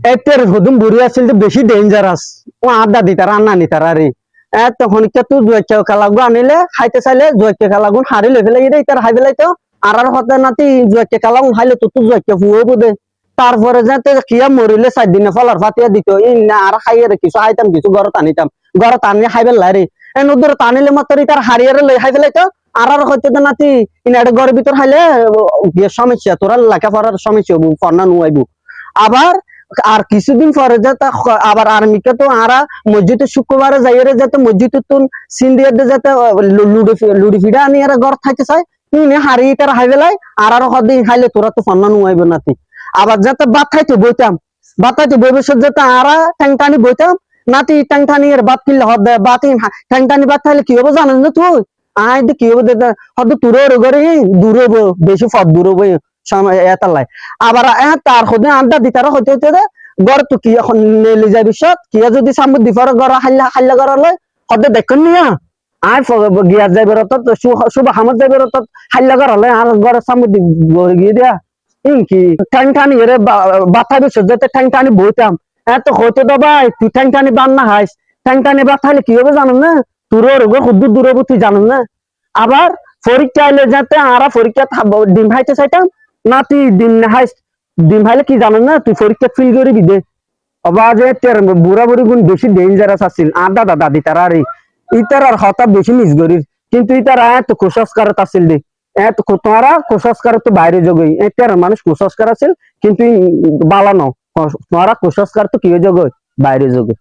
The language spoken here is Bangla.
এতের হুদুম বুড়ি আছিল বেশি ডেঞ্জারাস ও আড্ডা দিতার আন্না নিতার আরে তখন তুই জয়কে খেলাগু আনিলে খাইতে চাইলে জয়কে খেলাগুন হারি লই ফেলাই রে তার হাই ফেলাইতো আর হতে নাতি জয়কে খেলাগুন হাইলে তো তুই জয়কে ফুয়ে বুদে তারপরে যাতে কিয়া মরিলে 4 দিনে ফলার ফাতিয়া দিত ই না আর খাইয়ে রে কিছু খাইতাম কিছু ঘরত আনিতাম ঘরত আনি খাইবে লারে এ নদুর টানিলে মাত্র তার হারিয়ারে লই খাই ফেলাইতো আর হইতে তো নাতি ইনা এটা ঘরের ভিতর খাইলে সমস্যা তোরা লেখাপড়ার সমস্যা পড়না নুয়াইবো আবার আর কিছুদিন পরে যাতে আবার আর্মিকে তো আরা মসজিদে শুক্রবারে যাইরে যাতে মসজিদে তুন সিন্ডিয়াতে যাতে লুডি ফিডা আনি আর ঘর থাকতে চাই ইনি হারি তার হাইবেলাই আর হদিন খাইলে তোরা তো ফন্না নুয়াইব নাতি আবার যাতে ভাত খাইতে বইতাম ভাত খাইতে বইবছর যাতে আরা ট্যাংটানি বইতাম নাতি ট্যাংটানি এর ভাত কিনলে হবে ভাত ট্যাংটানি ভাত খাইলে কি হবে জানেন না তুই আয় কি হবে হয়তো তোর ঘরে দূর হবো বেশি ফদ দূর হবো এতালাই আবার তার হদে আড্ডা দিতার হইতে হইতে গড় তো কি এখন নেলি যাই বিশ্বত কিয়া যদি সামনে দিফার গড় হাল্লা হাল্লা গড় লয় হদে দেখুন নিয়া আর গিয়ার যাইবে রত শুভ হামদ যাইবে রত হাল্লা গড় লয় আর গড় সামনে গিয়ে দিয়া কি ঠ্যাং টানি এর বাথা বিশ্বত যাতে ঠ্যাং টানি বইতাম এত হইতে তো ভাই তুই ঠ্যাং টানি বান না হাইস ঠ্যাং টানি বাথা হলে কি হবে জানো না তোর রোগ হুদ্দুর দূর হবো তুই জানো না আবার পরীক্ষা এলে যাতে আরা পরীক্ষা ডিম হাইতে চাইতাম না তুই ডিম হাইলে কি জানো না তুই পরীক্ষা ফিল করবি দে আবার যে তের বুড়া বুড়ি গুণ বেশি ডেঞ্জারাস আছিল আর দাদা দাদি তারা আর ইতার আর হঠাৎ বেশি মিস করিস কিন্তু ইতার এত কুসংস্কারত আছিল দে এত তোমারা কুসংস্কার তো বাইরে যোগই এটার মানুষ কুসংস্কার আছিল কিন্তু বালানো তোমারা কুসংস্কার তো কি যোগ বাইরে যোগে